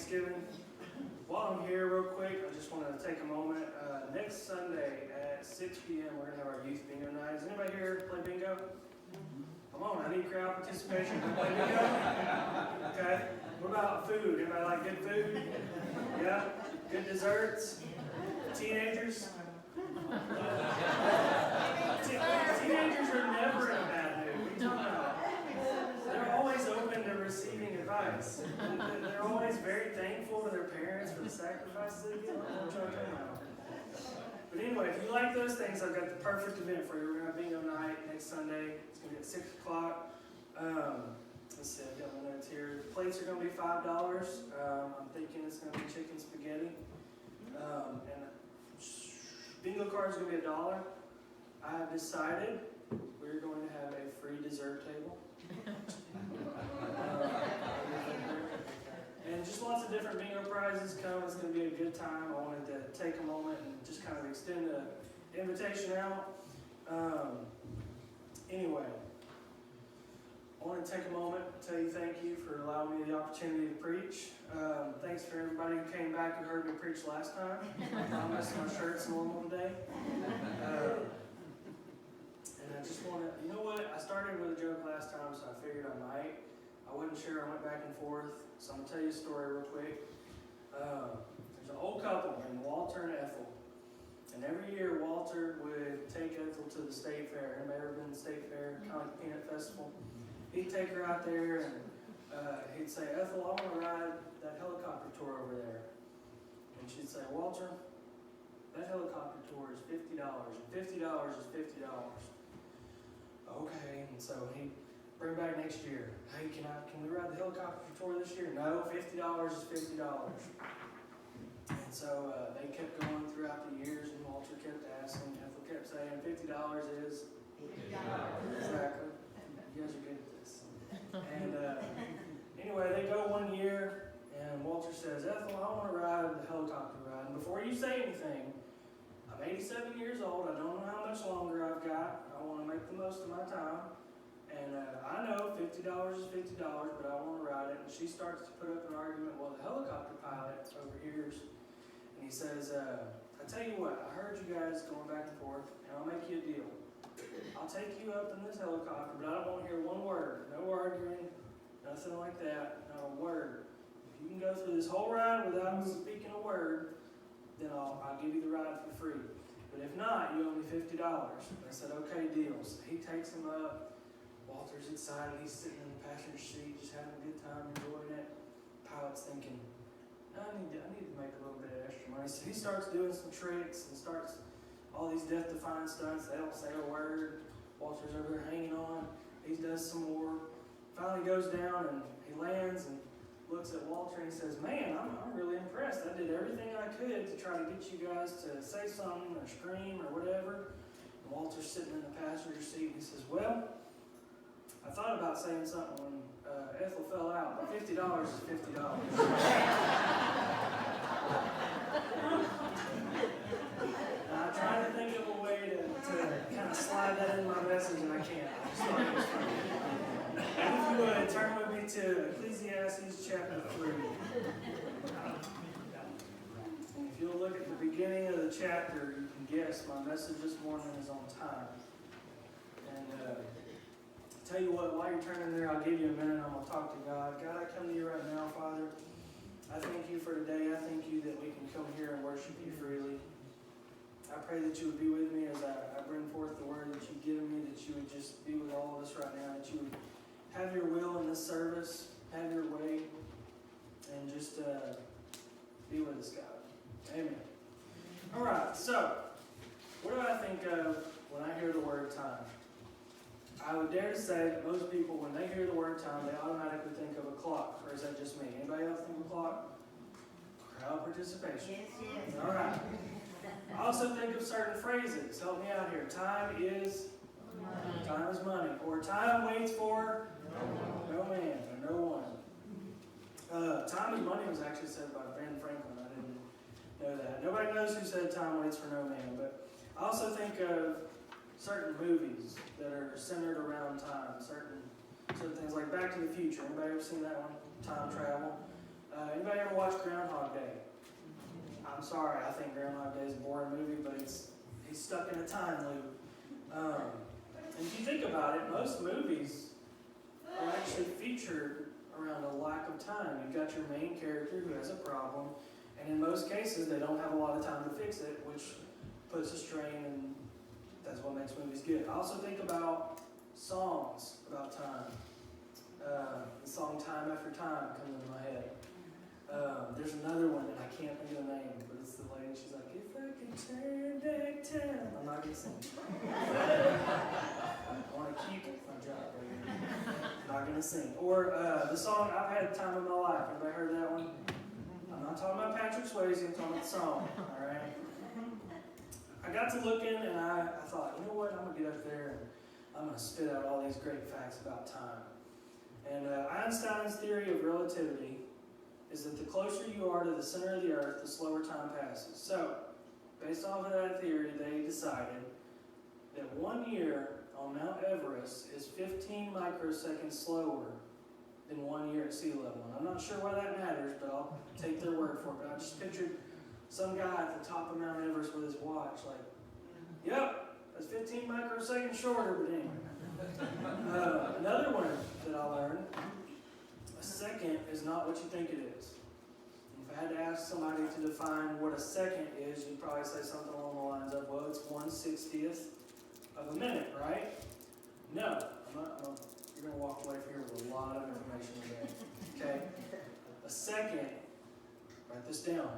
Thanksgiving. While I'm here real quick, I just want to take a moment. Next Sunday at 6 p.m. we're going to have our youth bingo night. Is anybody here play bingo? Come on, I need crowd participation to play bingo. Okay. What about food? Anybody like good food? Yeah? Good desserts? Teenagers? Teenagers are never in a bad mood. What are you talking about? They're always open to receiving advice. They're always very thankful to their parents for the sacrifices they give. What y'all talking about? But anyway, if you like those things, I've got the perfect event for you. We're going to have bingo night next Sunday. It's going to be at 6 o'clock. Let's see, I've got my notes here. The plates are going to be $5. I'm thinking it's going to be chicken spaghetti. And bingo cards are going to be $1. I have decided we're going to have a free dessert table. And just lots of different bingo prizes come. It's going to be a good time. I wanted to take a moment and just kind of extend the invitation out. Anyway, I want to take a moment to tell you thank you for allowing me the opportunity to preach. Thanks for everybody who came back and heard me preach last time. I promise my shirt's normal today. And I just want to, you know what? I started with a joke last time, so I figured I might. I wasn't sure. I went back and forth. So I'm going to tell you a story real quick. There's an old couple named Walter and Ethel. And every year Walter would take Ethel to the state fair. Anybody ever been to the state fair? Kind of like the Peanut Festival. He'd take her out there and he'd say, Ethel, I want to ride that helicopter tour over there. And she'd say, Walter, that helicopter tour is $50. And $50 is $50. Okay, and so he'd bring back next year. Hey, can we ride the helicopter tour this year? No, $50 is $50. And so they kept going throughout the years, and Walter kept asking, Ethel kept saying, $50 is $50. Exactly. You guys are good at this. And anyway, they go one year, and Walter says, Ethel, I want to ride the helicopter ride. And before you say anything, I'm 87 years old. I don't know how much longer I've got. I want to make the most of my time. And I know $50 is $50, but I want to ride it. And she starts to put up an argument. Well, the helicopter pilot overhears, and he says, I tell you what, I heard you guys going back and forth, and I'll make you a deal. I'll take you up in this helicopter, but I don't want to hear one word. No arguing, nothing like that, not a word. If you can go through this whole ride without speaking a word, then I'll give you the ride for free. But if not, you owe me $50. And I said, okay, deal. So he takes him up. Walter's excited. He's sitting in the passenger seat, just having a good time, enjoying it. Pilot's thinking, I need to make a little bit of extra money. So he starts doing some tricks and starts all these death-defying stunts. They don't say a word. Walter's over there hanging on. He does some more. Finally goes down and he lands and looks at Walter and he says, man, I'm really impressed. I did everything I could to try to get you guys to say something or scream or whatever. And Walter's sitting in the passenger seat and he says, well, I thought about saying something when Ethel fell out, but $50 is $50. And I tried to think of a way to kind of slide that in my message, and I can't. I just thought it was funny. If you would, turn with me to Ecclesiastes chapter 3. And if you'll look at the beginning of the chapter, you can guess my message this morning is on time. And tell you what, while you're turning there, I'll give you a minute. I'm going to talk to God. God, I come to you right now, Father. I thank you for today. I thank you that we can come here and worship you freely. I pray that you would be with me as I bring forth the word that you've given me, that you would just be with all of us right now, that you would have your will in this service, have your way, and just be with us, God. Amen. All right, so what do I think of when I hear the word time? I would dare to say that most people, when they hear the word time, they automatically think of a clock. Or is that just me? Anybody else think of a clock? Crowd participation. Yes. All right. I also think of certain phrases. Help me out here. Time is money. Time is money. Or time waits for no man or no one. Time is money was actually said by Ben Franklin. I didn't know that. Nobody knows who said time waits for no man. But I also think of certain movies that are centered around time, certain things like Back to the Future. Anybody ever seen that one? Time travel. Anybody ever watch Groundhog Day? I'm sorry, I think Groundhog Day is a boring movie, but he's stuck in a time loop. And if you think about it, most movies are actually featured around a lack of time. You've got your main character who has a problem, and in most cases they don't have a lot of time to fix it, which puts a strain, and that's what makes movies good. I also think about songs about time. The song Time After Time comes into my head. There's another one that I can't think of the name, but it's the lady, she's like, if I could turn back time. I'm not going to sing. I want to keep my job. I'm not going to sing. Or the song I've Had the Time of My Life. Anybody heard that one? I'm not talking about Patrick Swayze, I'm talking about the song. All right. I got to looking and I thought, you know what, I'm going to get up there and I'm going to spit out all these great facts about time. And Einstein's theory of relativity is that the closer you are to the center of the earth, the slower time passes. So, based off of that theory, they decided that 1 year on Mount Everest is 15 microseconds slower than 1 year at sea level. And I'm not sure why that matters, but I'll take their word for it. But I just pictured some guy at the top of Mount Everest with his watch, like, yep, that's 15 microseconds shorter, but anyway. Another one that I learned, a second is not what you think it is. If I had to ask somebody to define what a second is, you'd probably say something along the lines of, well, it's 1/60th of a minute, right? No, you're going to walk away from here with a lot of information today. Okay? A second, write this down,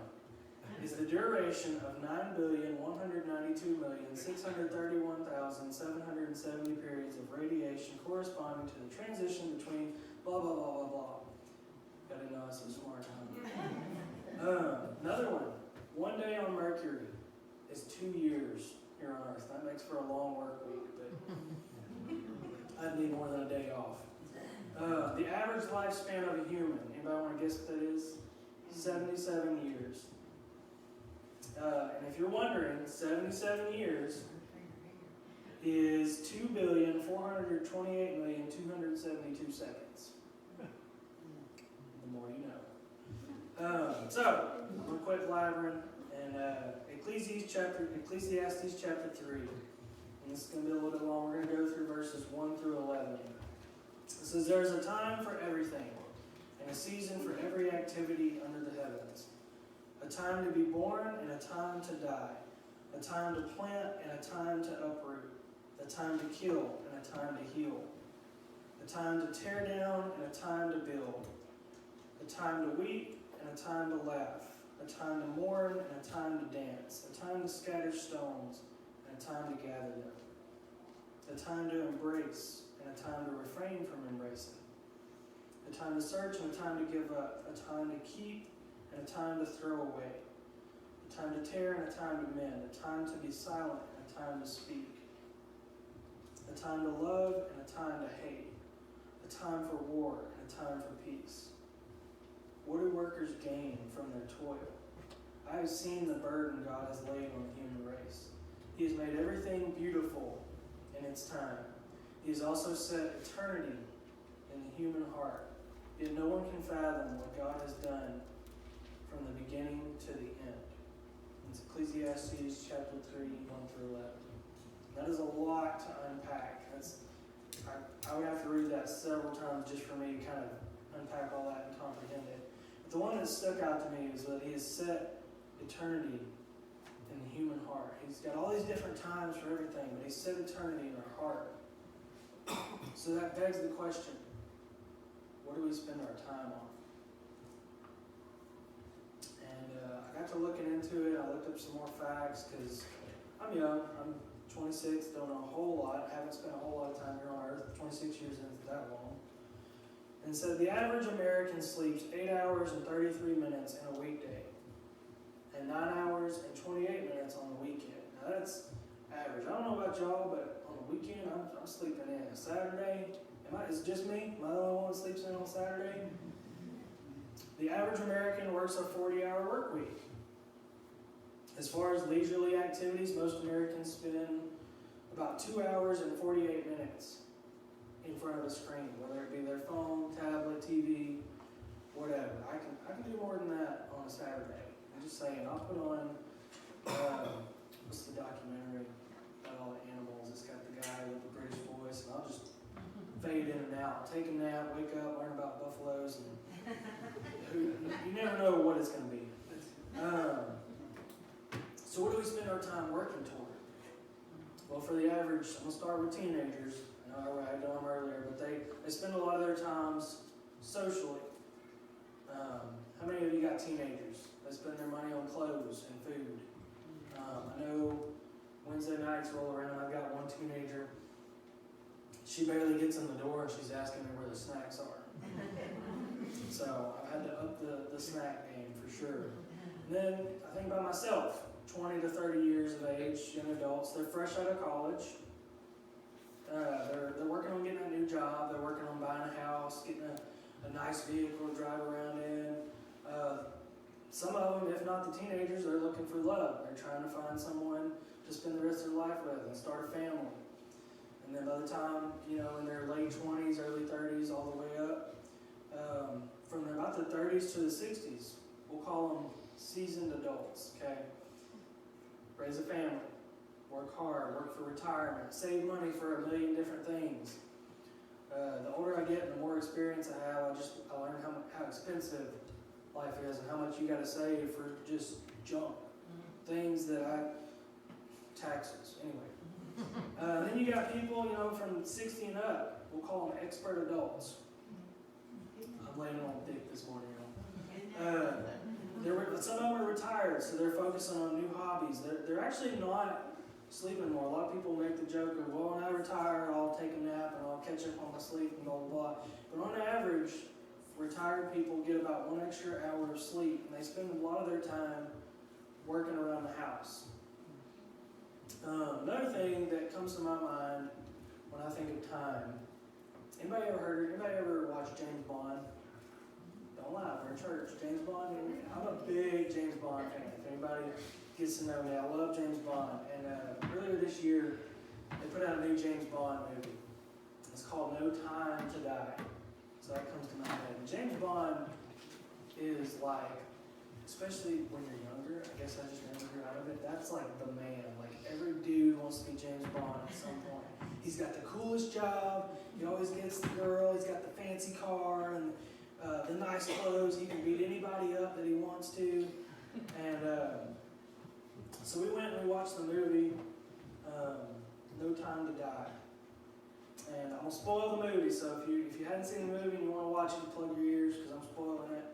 is the duration of 9,192,631,770 periods of radiation corresponding to the transition between blah, blah, blah, blah, blah. I didn't know I was so smart, huh? Another one. 1 day on Mercury is 2 years here on Earth. That makes for a long work week, but I'd need more than a day off. The average lifespan of a human, anybody want to guess what that is? 77 years. And if you're wondering, 77 years is 2,428,272 seconds. The more you know. So, I'm going to quit blabbering. And Ecclesiastes chapter 3. And this is going to be a little bit long. We're going to go through verses 1 through 11. It says, there's a time for everything, and a season for every activity under the heavens. A time to be born and a time to die. A time to plant and a time to uproot. A time to kill and a time to heal. A time to tear down and a time to build. A time to weep and a time to laugh. A time to mourn and a time to dance. A time to scatter stones and a time to gather them. A time to embrace and a time to refrain from embracing. A time to search and a time to give up. A time to keep and a time to throw away. A time to tear and a time to mend. A time to be silent and a time to speak. A time to love and a time to hate. A time for war and a time for peace. What do workers gain from their toil? I have seen the burden God has laid on the human race. He has made everything beautiful in its time. He has also set eternity in the human heart. Yet no one can fathom what God has done from the beginning to the end. It's Ecclesiastes chapter 3, 1 through 11. That is a lot to unpack. I would have to read that several times just for me to kind of unpack all that and comprehend it. But the one that stuck out to me is that He has set eternity in the human heart. He's got all these different times for everything, but He's set eternity in our heart. So that begs the question, what do we spend our time on? And I got to looking into it. I looked up some more facts because I'm young. I'm 26, don't know a whole lot. I haven't spent a whole lot of time here on Earth. 26 years isn't that long. And so the average American sleeps 8 hours and 33 minutes in a weekday, and 9 hours and 28 minutes on the weekend. Now that's average. I don't know about y'all, but on the weekend I'm sleeping in. Saturday, is it just me? Am I the only one that sleeps in on Saturday? The average American works a 40-hour work week. As far as leisurely activities, most Americans spend about 2 hours and 48 minutes in front of a screen, whether it be their phone, tablet, TV, whatever. I can do more than that on a Saturday. I'm just saying, I'll put on, what's the documentary about all the animals? It's got the guy with the British voice, and I'll just fade in and out. Take a nap, wake up, learn about buffaloes, and you never know what it's going to be. So what do we spend our time working toward? Well, for the average, I'm going to start with teenagers. I know I had them earlier, but they spend a lot of their times socially. How many of you got teenagers? They spend their money on clothes and food. I know Wednesday nights roll around, I've got one teenager. She barely gets in the door and she's asking me where the snacks are. So I've had to up the snack game for sure. And then I think about myself, 20 to 30 years of age, young adults, they're fresh out of college. They're working on getting a new job, they're working on buying a house, getting a nice vehicle to drive around in. Some of them, if not the teenagers, they're looking for love. They're trying to find someone to spend the rest of their life with and start a family. And then by the time, in their late 20s, early 30s, all the way up, from about the 30s to the 60s, we'll call them seasoned adults, okay? Raise a family, work hard, work for retirement, save money for a million different things. The older I get and the more experience I have, I learn how expensive life is and how much you got to save for just junk. Things that taxes, anyway. Then you got people, from 60 and up. We'll call them expert adults. I'm laying on thick this morning, some of them are retired, so they're focusing on new hobbies. They're actually not sleeping more. A lot of people make the joke of, well, when I retire, I'll take a nap and I'll catch up on my sleep and blah, blah, blah. But on average, retired people get about 1 extra hour of sleep, and they spend a lot of their time working around the house. Another thing that comes to my mind when I think of time, anybody ever watched James Bond? Don't lie, we're in church. James Bond, I'm a big James Bond fan. If anybody gets to know me, I love James Bond. And earlier this year, they put out a new James Bond movie. It's called No Time to Die. So that comes to my head. And James Bond is like, especially when you're younger, I guess I just never grew out of it, that's like the man. Like every dude wants to be James Bond at some point. He's got the coolest job, he always gets the girl, he's got the fancy car and the nice clothes, he can beat anybody up that he wants to. And so we went and we watched the movie, No Time to Die. And I'm going to spoil the movie, so if you hadn't seen the movie and you want to watch it, plug your ears because I'm spoiling it.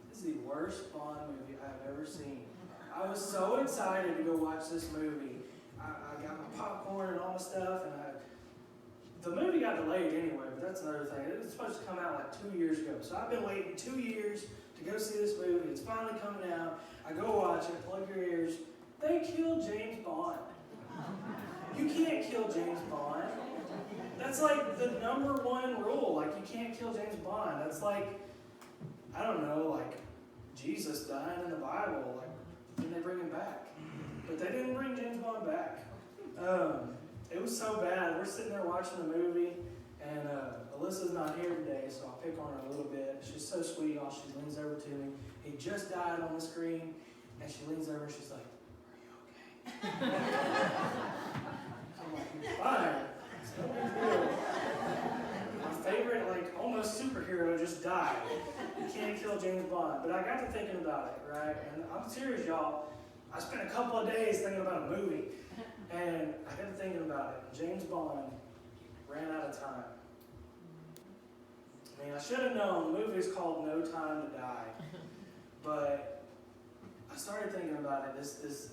This is the worst Bond movie I've ever seen. I was so excited to go watch this movie. I got my popcorn and all my stuff, and the movie got delayed anyway, but that's another thing. It was supposed to come out like 2 years ago. So I've been waiting 2 years to go see this movie. It's finally coming out. I go watch it, plug your ears. They killed James Bond. You can't kill James Bond. That's like the #1 rule. Like, you can't kill James Bond. That's like, I don't know, like Jesus dying in the Bible. Like, didn't they bring him back? But they didn't bring James Bond back. It was so bad. We're sitting there watching the movie, and Alyssa's not here today, so I'll pick on her a little bit. She's so sweet, y'all. She leans over to me. He just died on the screen, and she leans over and she's like, "Are you okay?" I'm like, "Fine. It's no big deal. My favorite, like, almost superhero just died. You can't kill James Bond." But I got to thinking about it, right? And I'm serious, y'all. I spent a couple of days thinking about a movie, and I got to thinking about it. James Bond ran out of time. I mean, I should have known. The movie is called No Time to Die. But I started thinking about it, this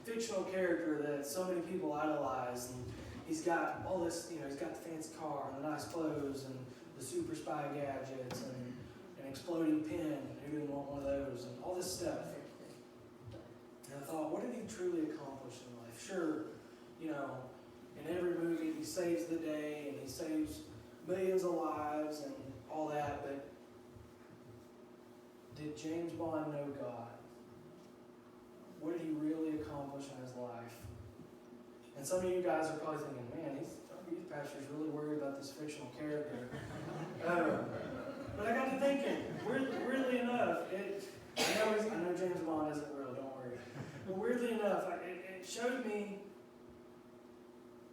fictional character that so many people idolize, and he's got all this, he's got the fancy car and the nice clothes and the super spy gadgets and an exploding pen. Who didn't want one of those? And all this stuff. And I thought, what did he truly accomplish in life? Sure, in every movie he saves the day and he saves millions of lives and all that, but did James Bond know God? What did he really accomplish in his life? And some of you guys are probably thinking, man, these pastors really worried about this fictional character. But I got to thinking, weirdly enough, I know James Bond isn't real, don't worry. But weirdly enough, it showed me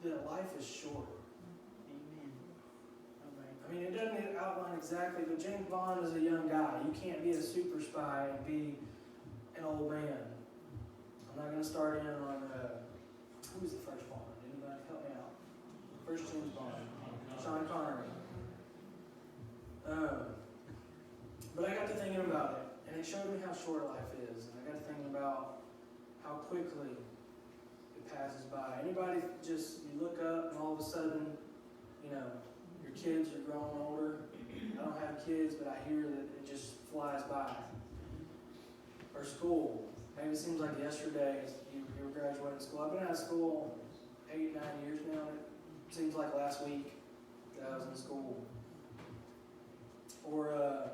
that life is short. Amen. I mean, it doesn't outline exactly, but James Bond is a young guy. You can't be a super spy and be an old man. I'm not going to start in on, who was the first Bond? Anybody help me out? First James Bond. Sean Connery. But I got to thinking about it, and it showed me how short life is. And I got to thinking about how quickly it passes by. Anybody just, you look up and all of a sudden, you know, your kids are growing older. I don't have kids, but I hear that it just flies by. Or school. Maybe it seems like yesterday you were graduating school. I've been out of school 8, 9 years now. It seems like last week that I was in school. Or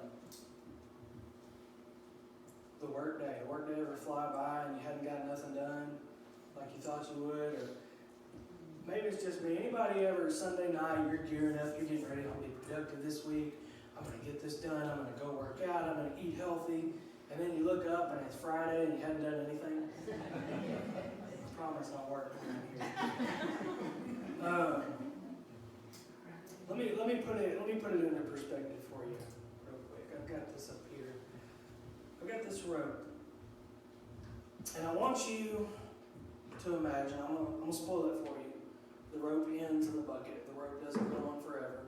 the work day. The work day ever fly by and you hadn't got nothing done like you thought you would? Or maybe it's just me. Anybody ever Sunday night, you're gearing up, you're getting ready, I'm going to be productive this week. I'm going to get this done. I'm going to go work out. I'm going to eat healthy. And then you look up and it's Friday and you haven't done anything. I promise I'll work around here. Let me put it into perspective for you real quick. I've got this up here. I've got this rope. And I want you to imagine, I'm gonna spoil it for you. The rope ends in the bucket. The rope doesn't go on forever.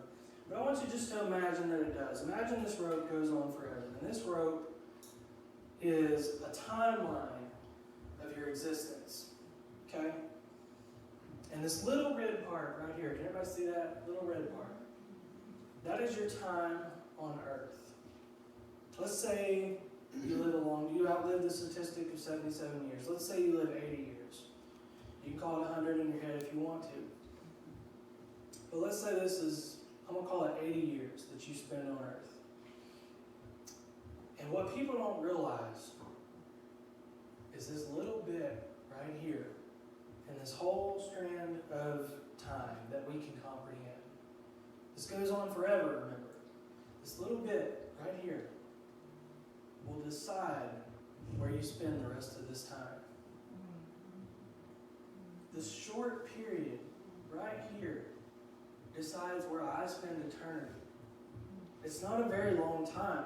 But I want you just to imagine that it does. Imagine this rope goes on forever. And this rope is a timeline of your existence. Okay? And this little red part right here, can everybody see that little red part? That is your time on earth. Let's say you outlive the statistic of 77 years. Let's say you live 80 years. You can call it 100 in your head if you want to. But let's say I'm going to call it 80 years that you spend on earth. And what people don't realize is this little bit right here and this whole strand of time that we can comprehend. This goes on forever, remember. This little bit right here will decide where you spend the rest of this time. This short period right here decides where I spend eternity. It's not a very long time.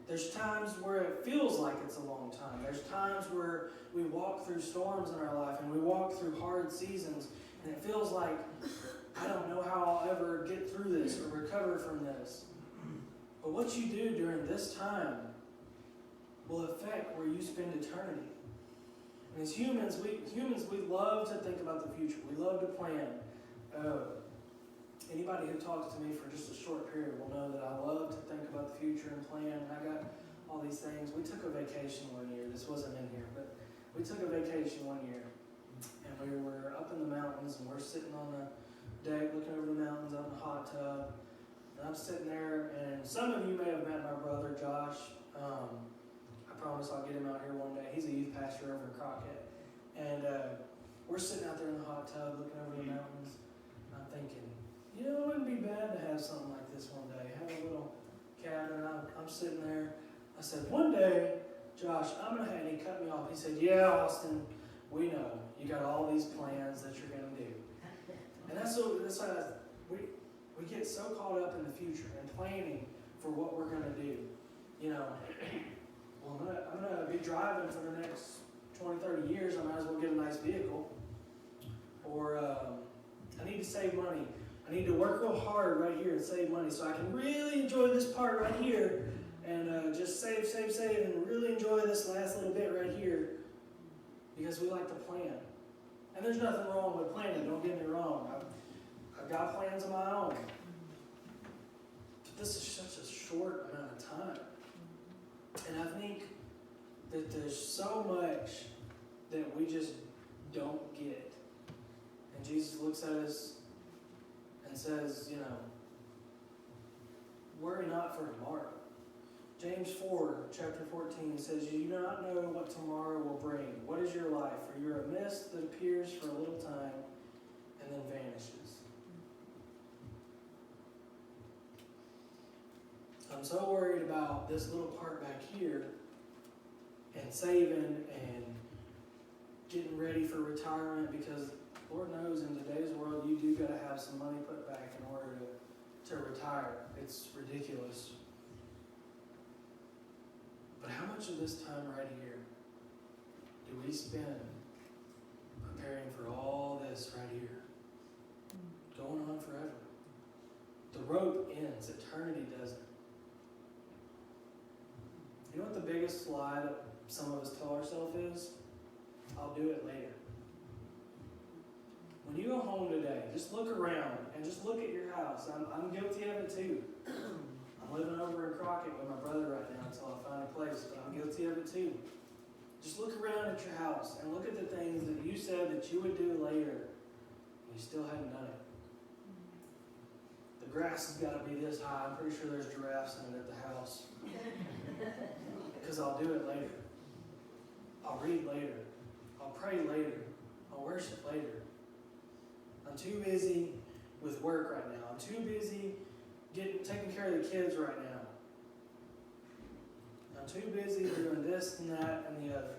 There's times where it feels like it's a long time. There's times where we walk through storms in our life and we walk through hard seasons and it feels like, I don't know how I'll ever get through this or recover from this. But what you do during this time will affect where you spend eternity. And as humans, we love to think about the future. We love to plan. Anybody who talks to me for just a short period will know that I love to think about the future and plan. And I got all these things. We took a vacation one year. This wasn't in here, but we took a vacation one year. And we were up in the mountains, and we're sitting on the deck looking over the mountains out in the hot tub. And I'm sitting there, and some of you may have met my brother, Josh. I promise I'll get him out here one day. He's a youth pastor over in Crockett. And we're sitting out there in the hot tub looking over the mountains. And I'm thinking, you know, it wouldn't be bad to have something like this one day. Have a little cabin. I'm sitting there. I said, one day, Josh, I'm going to have, and he cut me off. He said, yeah, Austin, we know. You got all these plans that you're going to do. And that's why we get so caught up in the future and planning for what we're going to do. You know, well, I'm going to be driving for the next 20, 30 years. I might as well get a nice vehicle. Or I need to save money. I need to work real hard right here and save money so I can really enjoy this part right here and just save and really enjoy this last little bit right here because we like to plan. And there's nothing wrong with planning, don't get me wrong. I've got plans of my own. But this is such a short amount of time. And I think that there's so much that we just don't get. And Jesus looks at us and says, you know, worry not for tomorrow. James 4, chapter 14 says, you do not know what tomorrow will bring. What is your life? For you're a mist that appears for a little time and then vanishes. I'm so worried about this little part back here and saving and getting ready for retirement, because Lord knows in today's world you do got to have some money put back in order to retire. It's ridiculous. But how much of this time right here do we spend preparing for all this right here? Going on forever. The rope ends, eternity doesn't. You know what the biggest lie that some of us tell ourselves is? I'll do it later. When you go home today, just look around and just look at your house. I'm guilty of it too. I'm living over in Crockett with my brother right now until I find a place, but I'm guilty of it too. Just look around at your house and look at the things that you said that you would do later, and you still haven't done it. The grass has got to be this high. I'm pretty sure there's giraffes in it at the house. Because I'll do it later. I'll read later. I'll pray later. I'll worship later. I'm too busy with work right now. I'm too busy taking care of the kids right now. I'm too busy doing this and that and the other.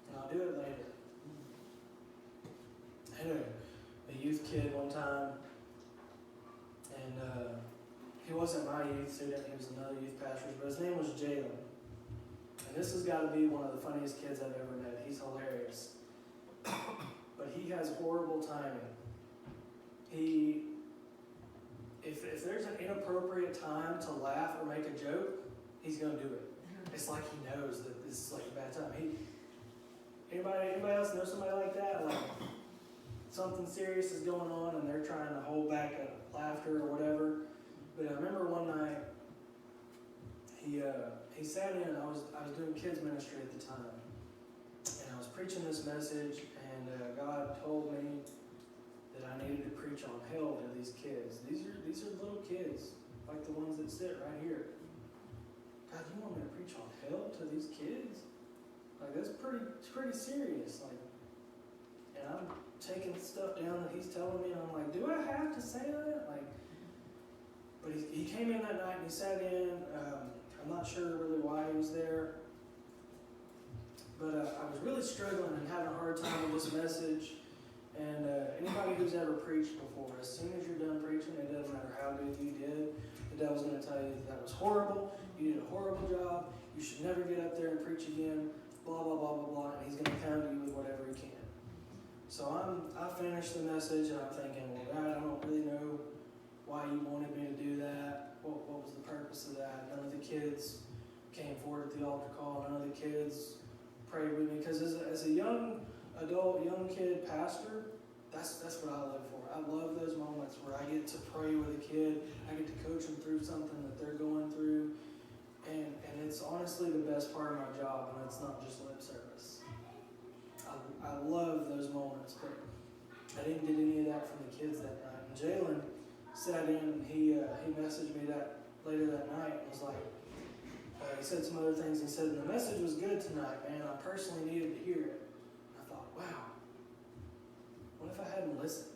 And I'll do it later. I had a youth kid one time, and he wasn't my youth student, he was another youth pastor's, but his name was Jalen. And this has got to be one of the funniest kids I've ever met. He's hilarious. But he has horrible timing. If there's an inappropriate time to laugh or make a joke, he's going to do it. It's like he knows that this is like a bad time. Anybody else know somebody like that? Like something serious is going on and they're trying to hold back a laughter or whatever. But I remember one night he sat in. I was doing kids ministry at the time, and I was preaching this message, and God told me that I needed to preach on hell to these kids. These are little kids, like the ones that sit right here. God, you want me to preach on hell to these kids? Like it's pretty serious. Like, and I'm taking stuff down that he's telling me, and I'm like, do I have to say that? Like, but he came in that night and he sat in. I'm not sure really why he was there, but I was really struggling and having a hard time with this message. And anybody who's ever preached before, as soon as you're done preaching, it doesn't matter how good you did, the devil's going to tell you that was horrible, you did a horrible job, you should never get up there and preach again, blah, blah, blah, blah, blah, and he's going to pound you with whatever he can. So I finished the message, and I'm thinking, well, God, I don't really know why you wanted me to do that. What was the purpose of that? None of the kids came forward at the altar call. None of the kids prayed with me. Because as a young adult, young kid pastor, that's what I live for. I love those moments where I get to pray with a kid. I get to coach them through something that they're going through. And it's honestly the best part of my job, and it's not just lip service. I love those moments, but I didn't get any of that from the kids that night. And Jalen sat in, and he messaged me that later that night and was like, he said some other things. He said, the message was good tonight, man. I personally needed to hear it. I thought, wow, what if I hadn't listened?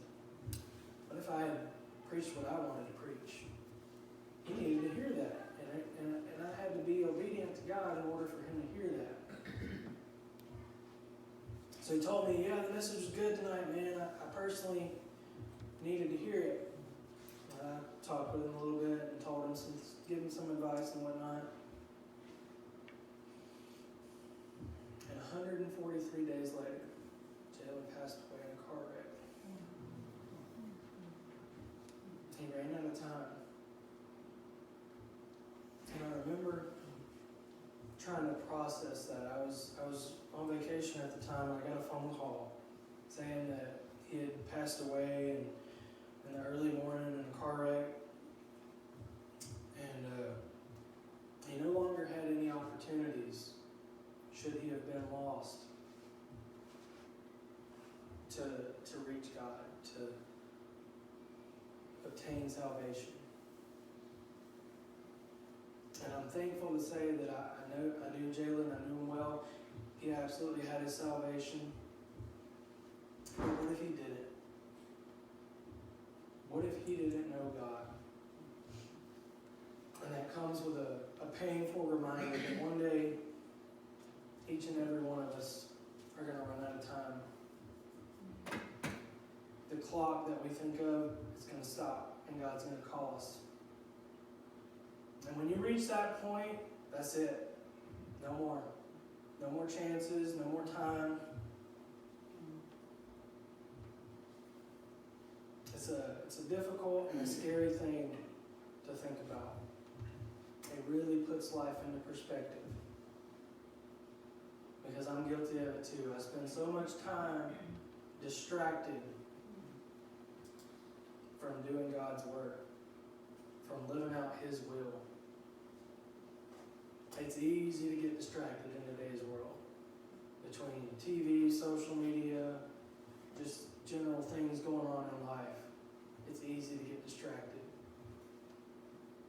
What if I had preached what I wanted to preach? He needed to hear that. And I had to be obedient to God in order for him to hear that. So he told me, yeah, the message was good tonight, man. I personally needed to hear it. I talked with him a little bit and told him give him some advice and whatnot. And 143 days later, Jalen passed away in a car wreck. He ran out of time. And I remember trying to process that. I was on vacation at the time, and I got a phone call saying that he had passed away in the early morning in a car wreck. And he no longer had any opportunities, should he have been lost, to reach God, to obtain salvation. And I'm thankful to say that I knew Jalen, I knew him well. He absolutely had his salvation. But what if he didn't? What if he didn't know God? And that that comes with a painful reminder that one day each and every one of us are going to run out of time. The clock that we think of is going to stop, and God's going to call us. And when you reach that point, that's it. No more. No more chances, no more time. It's a difficult and a scary thing to think about. It really puts life into perspective. Because I'm guilty of it too. I spend so much time distracted from doing God's work, from living out His will. It's easy to get distracted in today's world. Between TV, social media, just general things going on in life. It's easy to get distracted.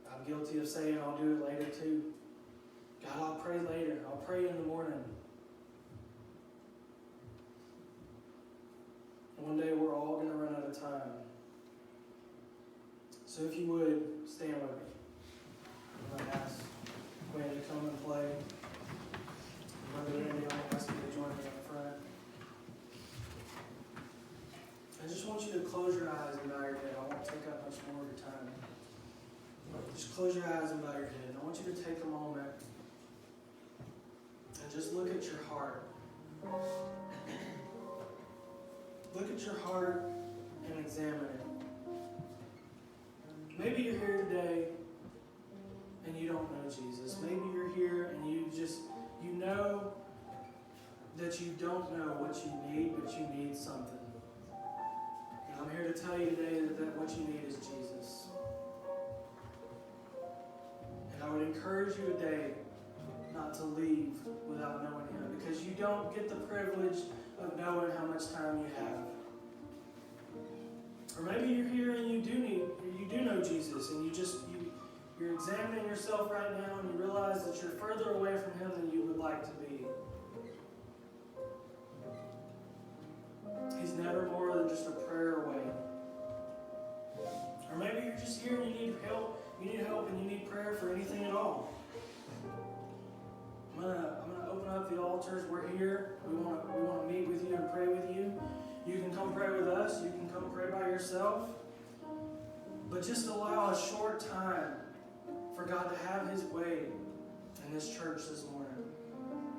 I'm guilty of saying I'll do it later too. God, I'll pray later. I'll pray in the morning. One day we're all going to run out of time. So if you would, stand with me. I'm going to ask Gwen to come and play. Brother Randy, I'll ask you to join me up front. I just want you to close your eyes and bow your head. I won't take up much more of your time. Just close your eyes and bow your head. I want you to take a moment and just look at your heart. Look at your heart and examine it. Maybe you're here today and you don't know Jesus. Maybe you're here and you know that you don't know what you need, but you need something. And I'm here to tell you today that what you need is Jesus. And I would encourage you today not to leave without knowing Him, because you don't get the privilege of knowing how much time you have. Or maybe you're here and you do know Jesus, and you're examining yourself right now and you realize that you're further away from Him than you would like to be. He's never more than just a prayer away. Or maybe you're just here and you need help. You need help and you need prayer for anything at all. I'm gonna open up the altars. We're here. We want to meet with you and pray with you. You can come pray with us. You can come pray by yourself. But just allow a short time for God to have His way in this church this morning.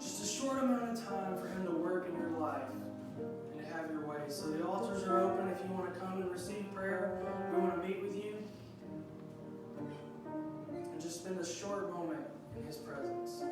Just a short amount of time for Him to work in your life and to have your way. So the altars are open. If you want to come and receive prayer, we want to meet with you. And just spend a short moment in His presence.